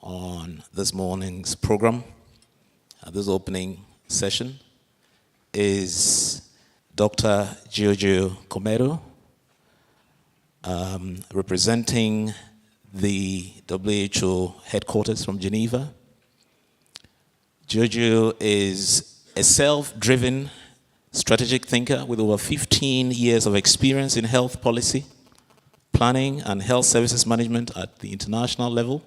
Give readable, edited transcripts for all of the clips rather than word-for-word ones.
on this morning's program, this opening session, is Dr. Giorgio Cometto, representing the WHO headquarters from Geneva. Giorgio is a self-driven strategic thinker with over 15 years of experience in health policy, planning, and health services management at the international level.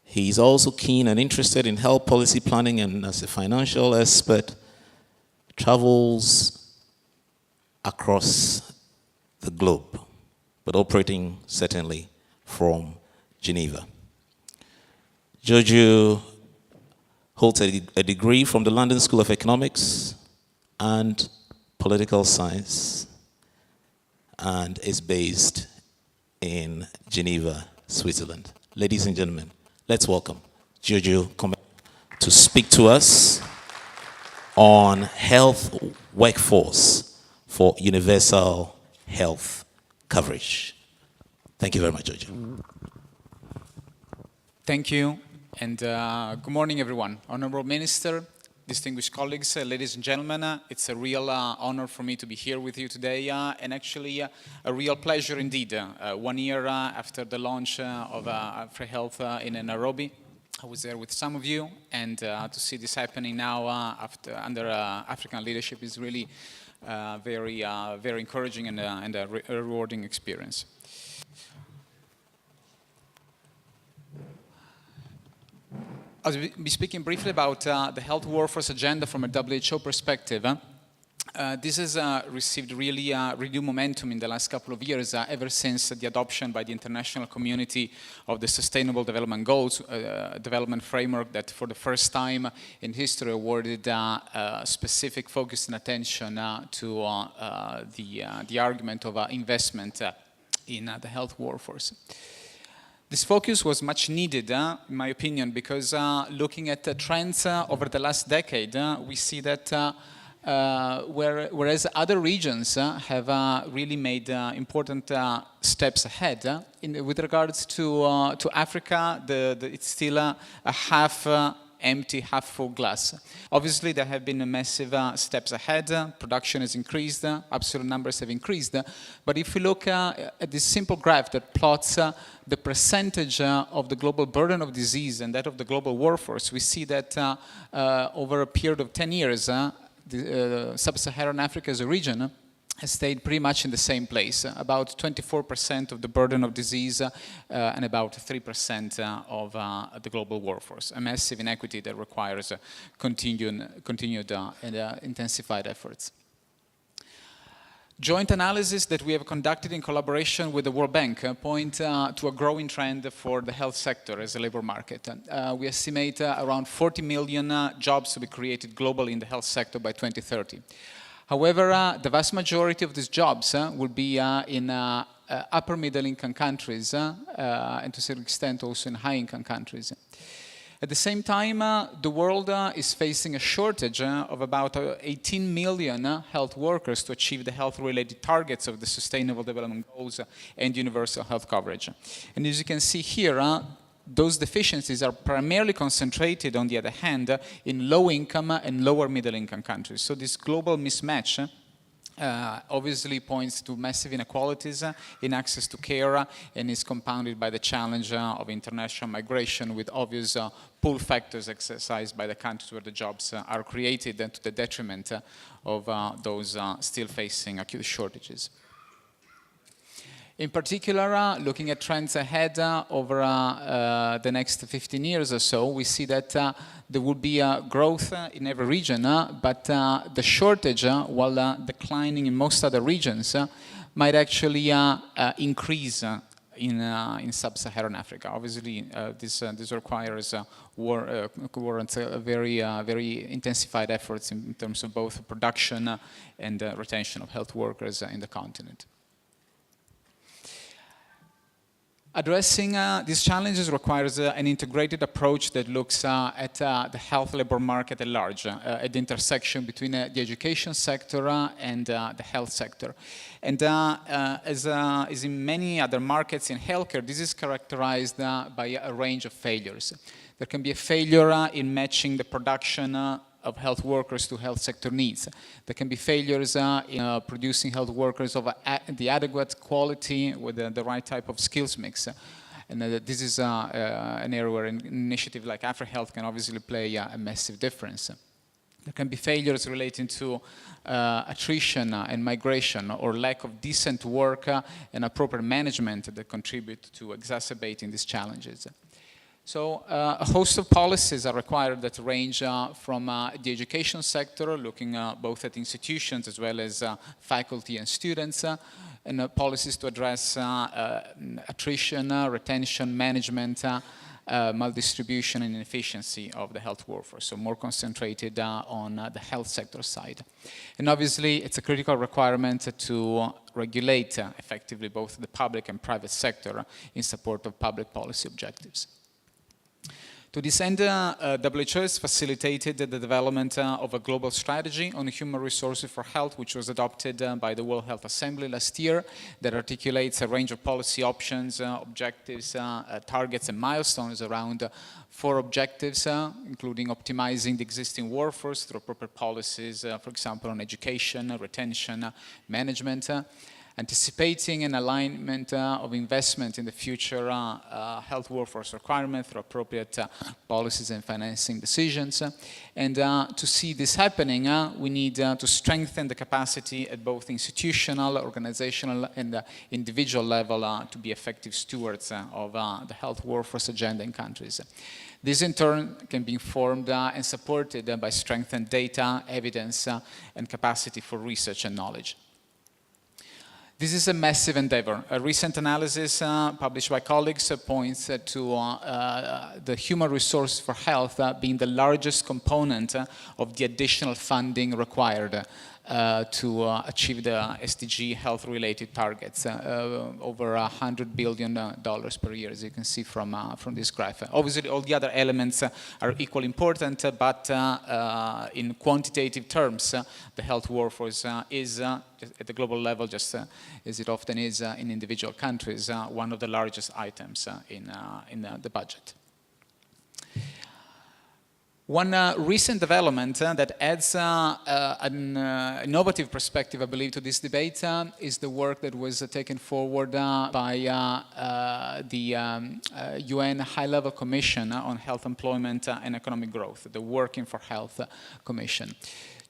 He is also keen and interested in health policy planning, and as a financial expert, travels across the globe, but operating certainly from Geneva. Giorgio holds a degree from the London School of Economics and Political Science, and is based in Geneva, Switzerland. Ladies and gentlemen, let's welcome Giorgio Cometto to speak to us on health workforce for universal health coverage. Thank you very much, Giorgio. Thank you, and good morning, everyone. Honorable Minister, distinguished colleagues, ladies and gentlemen, it's a real honor for me to be here with you today, and actually a real pleasure indeed. 1 year after the launch of afreHEALTH in Nairobi, I was there with some of you, and to see this happening now under African leadership is really very encouraging and a rewarding experience. I'll be speaking briefly about the health workforce agenda from a WHO perspective. This has received really renewed momentum in the last couple of years, ever since the adoption by the international community of the Sustainable Development Goals, development framework that for the first time in history awarded specific focus and attention to the argument of investment in the health workforce. This focus was much needed, in my opinion, because looking at the trends over the last decade, we see that whereas other regions have really made important steps ahead, with regards to Africa, it's still a half empty, half full glass. Obviously, there have been massive steps ahead. Production has increased, absolute numbers have increased. But if we look at this simple graph that plots the percentage of the global burden of disease and that of the global workforce, we see that over a period of 10 years, Sub-Saharan Africa as a region has stayed pretty much in the same place, about 24% of the burden of disease and about 3% of the global workforce, a massive inequity that requires continued and intensified efforts. Joint analysis that we have conducted in collaboration with the World Bank point to a growing trend for the health sector as a labor market. We estimate around 40 million jobs to be created globally in the health sector by 2030. However, the vast majority of these jobs will be in upper middle income countries and to a certain extent also in high income countries. At the same time, the world is facing a shortage of about 18 million health workers to achieve the health-related targets of the Sustainable Development Goals and universal health coverage. And as you can see here, those deficiencies are primarily concentrated, on the other hand, in low-income and lower-middle-income countries. So this global mismatch obviously points to massive inequalities in access to care and is compounded by the challenge of international migration, with obvious pull factors exercised by the countries where the jobs are created, and to the detriment of those still facing acute shortages. In particular, looking at trends ahead over the next 15 years or so, we see that there will be growth in every region, but the shortage, while declining in most other regions, might actually increase in sub-Saharan Africa. Obviously, this requires warrants very intensified efforts in terms of both production and retention of health workers in the continent. Addressing these challenges requires an integrated approach that looks at the health labor market at large, at the intersection between the education sector and the health sector. And as in many other markets in healthcare, this is characterized by a range of failures. There can be a failure in matching the production of health workers to health sector needs. There can be failures in producing health workers of the adequate quality with the right type of skills mix. And this is an area where an initiative like afreHEALTH can obviously play a massive difference. There can be failures relating to attrition and migration, or lack of decent work and appropriate management that contribute to exacerbating these challenges. So a host of policies are required that range from the education sector, looking both at institutions as well as faculty and students, and policies to address attrition, retention, management, maldistribution and inefficiency of the health workforce, so more concentrated on the health sector side. And obviously it's a critical requirement to regulate effectively both the public and private sector in support of public policy objectives. To this end, WHO has facilitated the development of a global strategy on human resources for health, which was adopted by the World Health Assembly last year, that articulates a range of policy options, objectives, targets and milestones around 4 objectives, including optimizing the existing workforce through appropriate policies, for example, on education, retention, management, anticipating an alignment of investment in the future health workforce requirement through appropriate policies and financing decisions. And to see this happening, we need to strengthen the capacity at both institutional, organizational, and individual level to be effective stewards of the health workforce agenda in countries. This in turn can be informed and supported by strengthened data, evidence, and capacity for research and knowledge. This is a massive endeavor. A recent analysis published by colleagues points to the human resource for health being the largest component of the additional funding required to achieve the SDG health-related targets, over $100 billion per year, as you can see from this graph. Obviously, all the other elements are equally important, but in quantitative terms, the health workforce is, at the global level, just as it often is in individual countries, one of the largest items in the budget. One recent development that adds an innovative perspective, I believe, to this debate is the work that was taken forward by the UN High-Level Commission on Health, Employment and Economic Growth, the Working for Health Commission,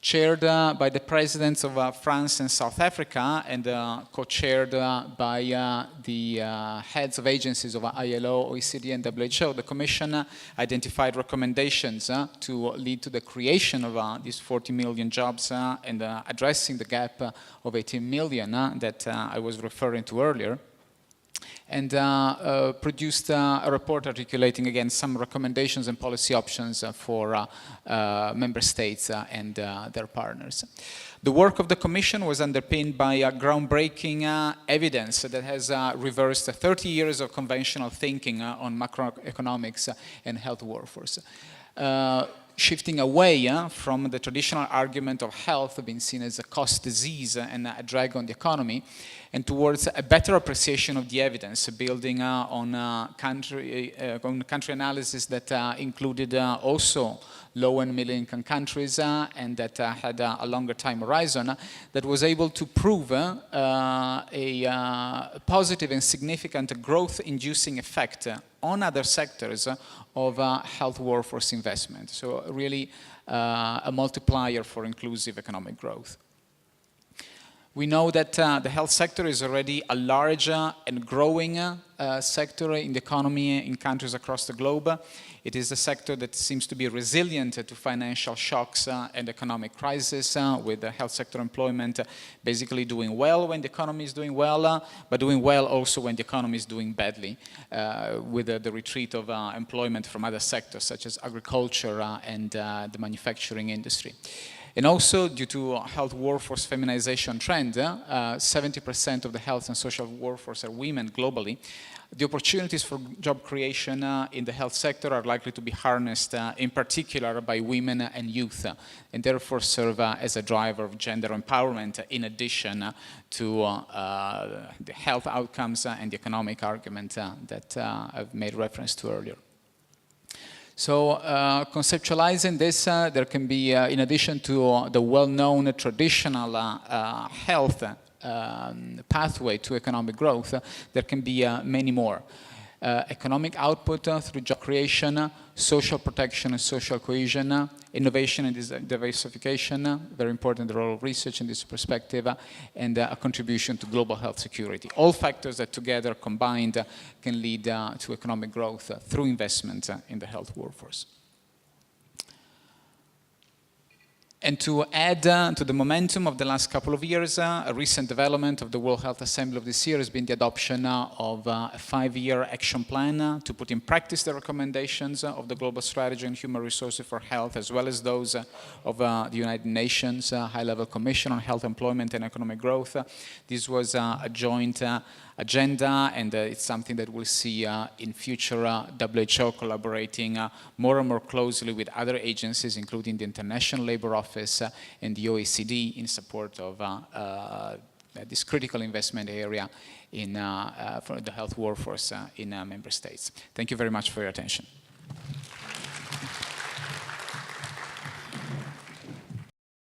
chaired by the presidents of France and South Africa, and co-chaired by the heads of agencies of ILO, OECD, and WHO. The Commission identified recommendations to lead to the creation of these 40 million jobs and addressing the gap of 18 million that I was referring to earlier, and produced a report articulating, again, some recommendations and policy options for member states and their partners. The work of the Commission was underpinned by groundbreaking evidence that has reversed 30 years of conventional thinking on macroeconomics and health workforce. Shifting away from the traditional argument of health being seen as a cost disease and a drag on the economy, and towards a better appreciation of the evidence, building on country analysis that included also low and middle income countries and that had a longer time horizon, that was able to prove a positive and significant growth-inducing effect on other sectors of health workforce investment. So really a multiplier for inclusive economic growth. We know that the health sector is already a large and growing sector in the economy in countries across the globe. It is a sector that seems to be resilient to financial shocks and economic crisis, with the health sector employment basically doing well when the economy is doing well, but doing well also when the economy is doing badly, with the retreat of employment from other sectors such as agriculture and the manufacturing industry. And also, due to health workforce feminization trend, 70% of the health and social workforce are women globally. The opportunities for job creation in the health sector are likely to be harnessed in particular by women and youth, and therefore serve as a driver of gender empowerment in addition to the health outcomes and the economic argument that I've made reference to earlier. So conceptualizing this, there can be, in addition to the well-known traditional health pathway to economic growth, there can be many more. Economic output through job creation, social protection and social cohesion, innovation and diversification, very important, the role of research in this perspective, and a contribution to global health security. All factors that together combined can lead to economic growth through investment in the health workforce. And to add to the momentum of the last couple of years, a recent development of the World Health Assembly of this year has been the adoption of a 5-year action plan to put in practice the recommendations of the Global Strategy on Human Resources for Health, as well as those of the United Nations High-Level Commission on Health, Employment and Economic Growth. This was a joint agenda, and it's something that we'll see in future WHO collaborating more and more closely with other agencies, including the International Labour Office and the OECD, in support of this critical investment area in, for the health workforce in member states. Thank you very much for your attention.